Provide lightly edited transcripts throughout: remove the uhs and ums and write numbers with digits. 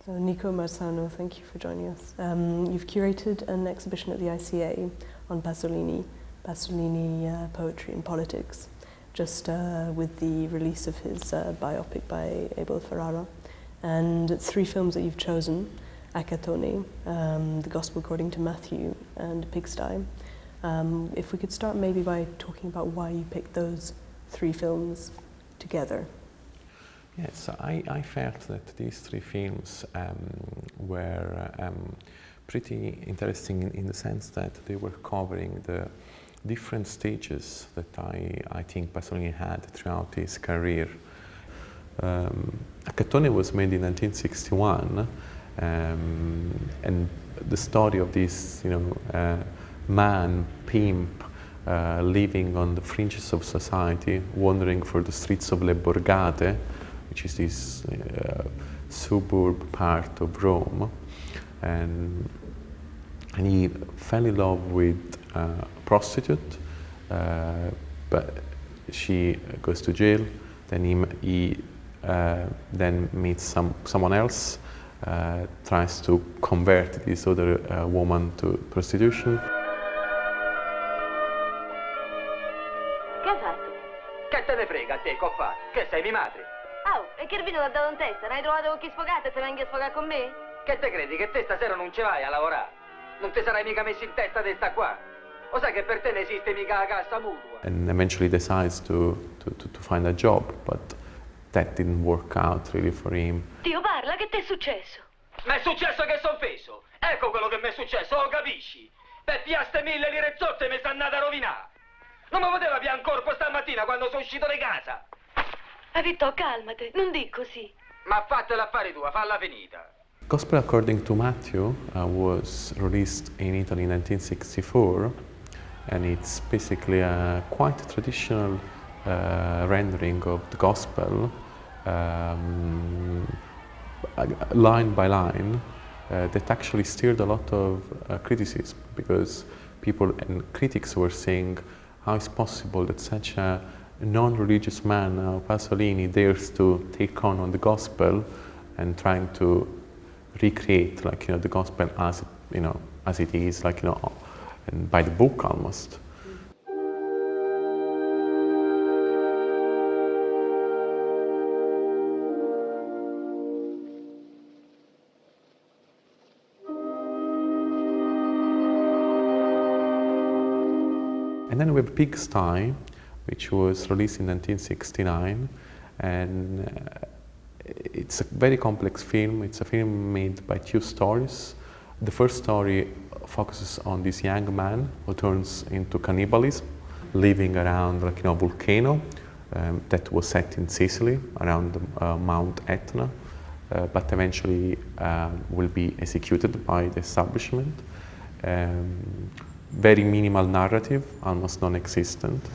Nico Marsano, thank you for joining us. You've curated an exhibition at the ICA on Pasolini, Poetry and Politics, just with the release of his biopic by Abel Ferrara. And it's 3 films that you've chosen: Acatone, The Gospel According to Matthew, and Pigsty. If we could start maybe by talking about why you picked those 3 films together. Yes, I felt that these 3 films were pretty interesting in the sense that they were covering the different stages that I think Pasolini had throughout his career. Acatone was made in 1961, and the story of this, man, pimp, living on the fringes of society, wandering for the streets of Le Borgate, which is this suburb part of Rome, and he fell in love with a prostitute, but she goes to jail. Then he then meets someone else, tries to convert this other woman to prostitution. Che hai fatto? Che te ne frega a te, che ho fatto? Che sei mia madre? Oh, e che il vino l'ha dato in testa? Non hai trovato con chi sfogate e te vengi a sfogare con me? Che te credi? Che te stasera non ci vai a lavorare? Non ti sarai mica messo in testa di sta qua? Lo sai che per te non esiste mica la cassa mutua? And eventually decides to find a job, but that didn't work out really for him. Dio parla, che ti è successo? Mi è successo che sono fesso! Ecco quello che mi è successo, lo capisci? Per piaste 1000 lire zotte mi sta andata a rovinare! Non mi poteva più ancora stamattina quando sono uscito di casa! Vitto, calmate, non di così. Ma fate l'affare tua, falla finita. Gospel According to Matthew was released in Italy in 1964, and it's basically a quite traditional rendering of the gospel, line by line, that actually stirred a lot of criticism, because people and critics were saying, how is possible that such a non-religious man, Pasolini, dares to take on the gospel and trying to recreate, the gospel as as it is, and by the book almost. And then we have Pigsty, which was released in 1969, and it's a very complex film. It's a film made by 2 stories. The first story focuses on this young man who turns into cannibalism, living around a volcano that was set in Sicily, around Mount Etna, but eventually will be executed by the establishment. Very minimal narrative, almost non-existent.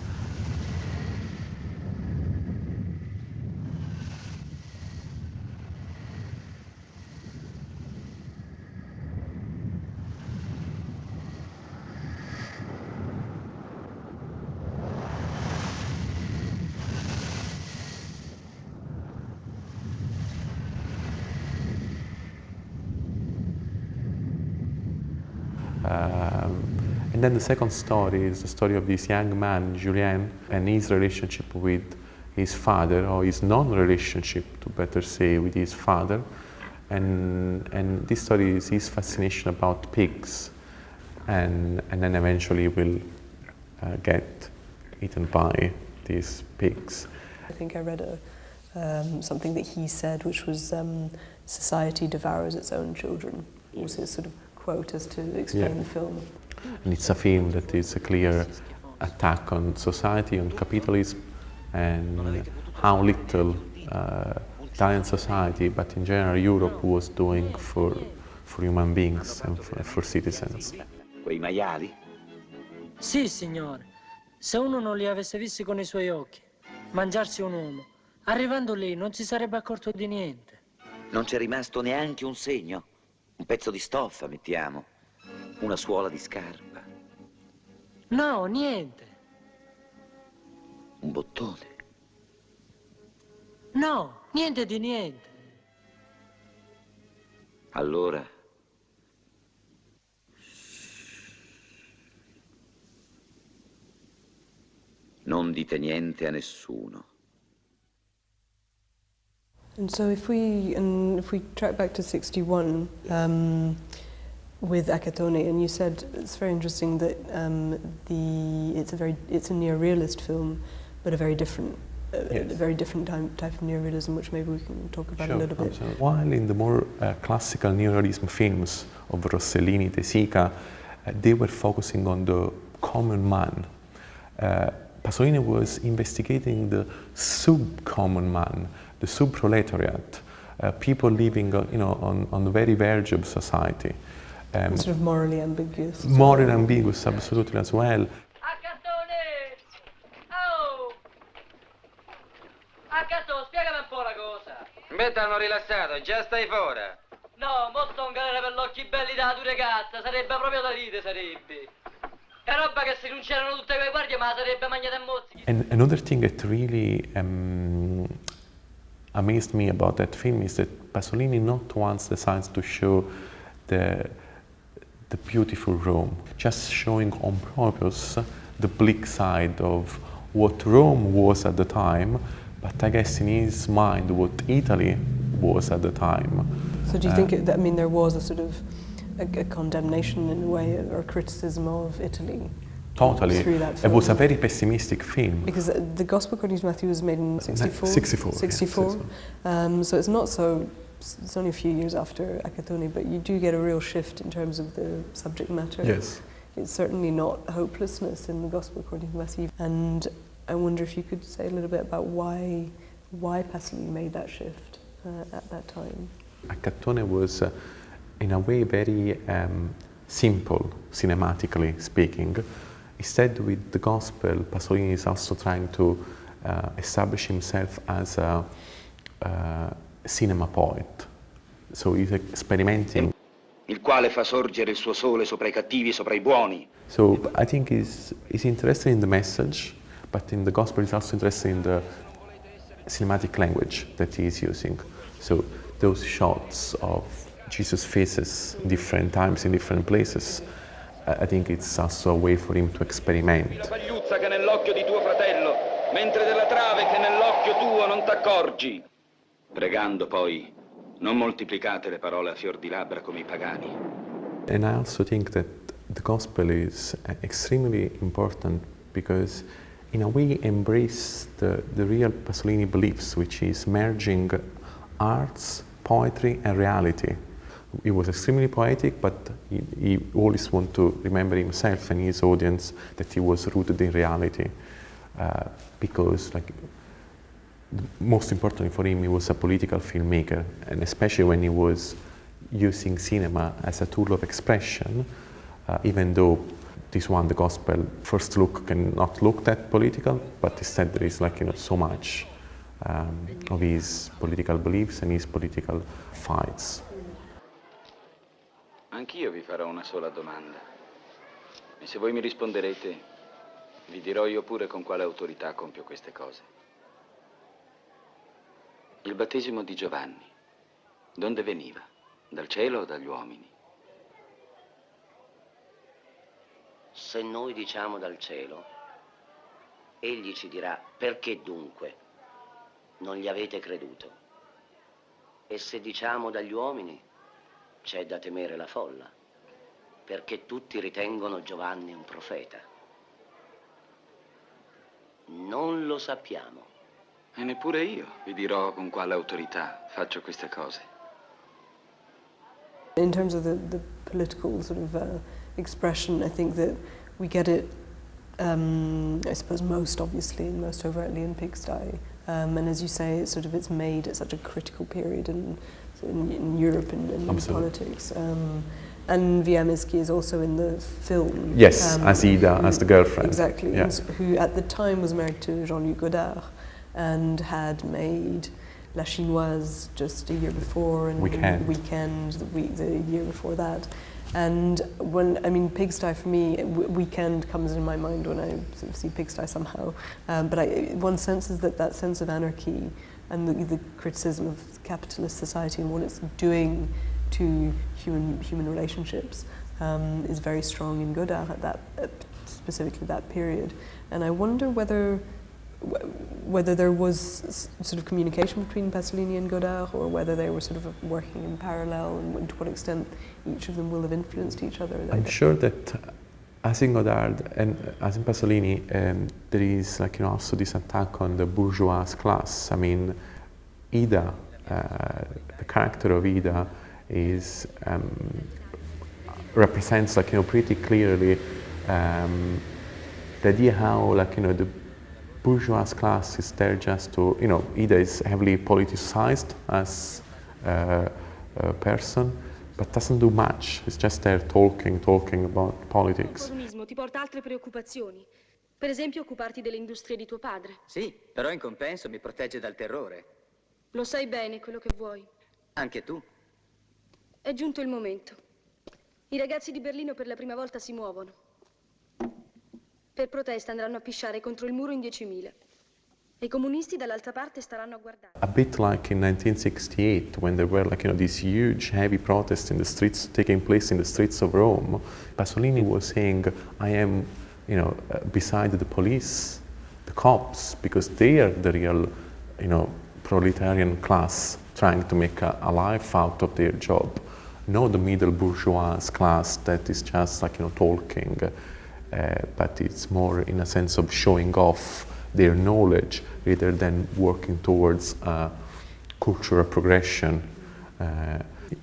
And then the second story is the story of this young man, Julien, and his relationship with his father, or his non-relationship, to better say, with his father. And this story is his fascination about pigs, and then eventually will get eaten by these pigs. I think I read something that he said, which was, society devours its own children, was his sort of quote as to explain the film. And it's a film that is a clear attack on society, on capitalism, and how little Italian society, but in general Europe, was doing for human beings and for citizens. Quei maiali? Sì, signore. Se uno non li avesse visti con i suoi occhi, mangiarsi un uomo, arrivando lì non si sarebbe accorto di niente. Non c'è rimasto neanche un segno? Un pezzo di stoffa, mettiamo. Una suola di scarpa. No, niente. Un bottone. No, niente di niente. Allora, non dite niente a nessuno. And so if we track back to 61 with Akatone, and you said it's very interesting that it's a neorealist film, but a very different type of neorealism, which maybe we can talk about a little bit. Absolutely. While in the more classical neorealism films of Rossellini, De Sica, they were focusing on the common man. Pasolini was investigating the sub-common man, the sub-proletariat, people living on the very verge of society. Sort of morally ambiguous. Morally ambiguous, absolutely, as well. Accattone! Oh! Accattone, spiegami un po' la cosa. Beh, t'hanno rilassato, già stai fuori. No, mo sto in galera per gli occhi belli della tua ragazza, sarebbe proprio da ride, sarebbe. È roba che se non c'erano tutte quelle guardie, ma sarebbe mangiata a mozzichi. And another thing that really amazed me about that film is that Pasolini not once decides to show the beautiful Rome, just showing on purpose the bleak side of what Rome was at the time, but I guess in his mind what Italy was at the time. So do you think there was a sort of a condemnation in a way, or a criticism of Italy? Totally. Through that It film? was a very pessimistic film. Because the Gospel according to Matthew was made in 64. 64. 64. So it's not so. It's only a few years after Akatone, but you do get a real shift in terms of the subject matter. Yes. It's certainly not hopelessness in the Gospel according to Matthew. And I wonder if you could say a little bit about why Pasolini made that shift at that time. Accattone was, in a way, very simple, cinematically speaking. Instead, with the Gospel, Pasolini is also trying to establish himself as a cinema poet. So he's experimenting. Il quale fa sorgere il suo sole sopra i cattivi e sopra i buoni. So I think he's interested in the message, but in the Gospel he's also interested in the cinematic language that he is using. So those shots of Jesus' faces in different times, in different places, I think it's also a way for him to experiment. La pagliuzza che è nell'occhio di tuo fratello, mentre della trave che nell'occhio tuo non t'accorgi. Pregando poi, non moltiplicate le parole a fior di labbra come i pagani. And I also think that the Gospel is extremely important because in a way embrace the real Pasolini beliefs, which is merging arts, poetry and reality. He was extremely poetic, but he always wanted to remember himself and his audience that he was rooted in reality. Because most importantly for him, he was a political filmmaker, and especially when he was using cinema as a tool of expression, even though this one, the Gospel, first look cannot look that political, but instead there is so much of his political beliefs and his political fights. Anch'io vi farò una sola domanda. E se voi mi risponderete, vi dirò io pure con quale autorità compio queste cose. Il battesimo di Giovanni, donde veniva? Dal cielo o dagli uomini? Se noi diciamo dal cielo, egli ci dirà perché dunque non gli avete creduto. E se diciamo dagli uomini, c'è da temere la folla, perché tutti ritengono Giovanni un profeta. Non lo sappiamo. E neppure io vi dirò con quale autorità faccio queste cose. In terms of the political sort of expression, I think that we get it, I suppose, most obviously and most overtly in Pigsty. And as you say, it's made at such a critical period in Europe and in politics. And Wiamowski is also in the film. Yes, as Ida, as the girlfriend. Exactly, Yeah. who at the time was married to Jean-Luc Godard and had made La Chinoise just a year before, and Weekend the year before that. And Pigsty for me, Weekend comes in my mind when I sort of see Pigsty somehow. But one senses that sense of anarchy and the criticism of capitalist society and what it's doing to human relationships is very strong in Godard at specifically that period. And I wonder whether there was sort of communication between Pasolini and Godard, or whether they were sort of working in parallel, and to what extent each of them will have influenced each other. I'm sure that as in Godard and as in Pasolini, there is also this attack on the bourgeois class. I mean, Ida, the character of Ida, is represents pretty clearly the idea how the bourgeois class is there just to, Ida is heavily politicized as a person, but doesn't do much. It's just there talking about politics. Il comunismo ti porta altre preoccupazioni. Per esempio, occuparti delle industrie di tuo padre. Sì, però in compenso mi protegge dal terrore. Lo sai bene quello che vuoi. Anche tu. È giunto il momento. I ragazzi di Berlino per la prima volta si muovono. Per protesta andranno a pisciare contro il muro in 10.000. E i comunisti dall'altra parte staranno a guardare. A bit like in 1968, when there were these huge, heavy protests in the streets, taking place in the streets of Rome, Pasolini was saying, I am, beside the police, the cops, because they are the real, proletarian class trying to make a life out of their job. Not the middle bourgeois class that is just talking, but it's more in a sense of showing off their knowledge rather than working towards cultural progression.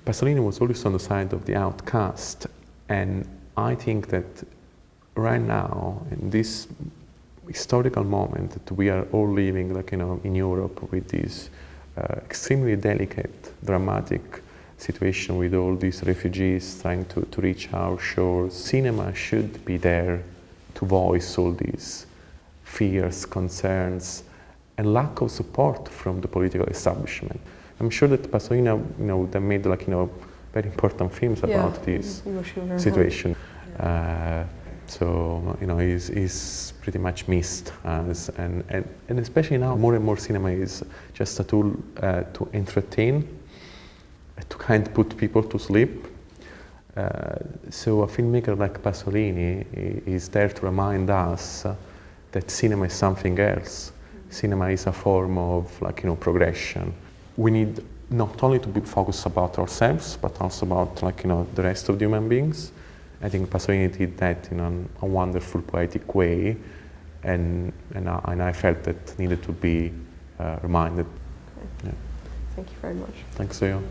Pasolini was always on the side of the outcast, and I think that right now, in this historical moment that we are all living in Europe with this extremely delicate, dramatic situation with all these refugees trying to reach our shores, cinema should be there to voice all these fears, concerns, and lack of support from the political establishment. I'm sure that Pasolini, they made very important films about this situation. So he's pretty much missed, and especially now more and more cinema is just a tool to entertain, to kind of put people to sleep. So a filmmaker like Pasolini is there to remind us that cinema is something else. Cinema is a form of progression. We need not only to be focused about ourselves, but also about the rest of the human beings. I think Pasolini did that in a wonderful, poetic way, and I felt that needed to be reminded. Okay. Yeah. Thank you very much. Thanks to you.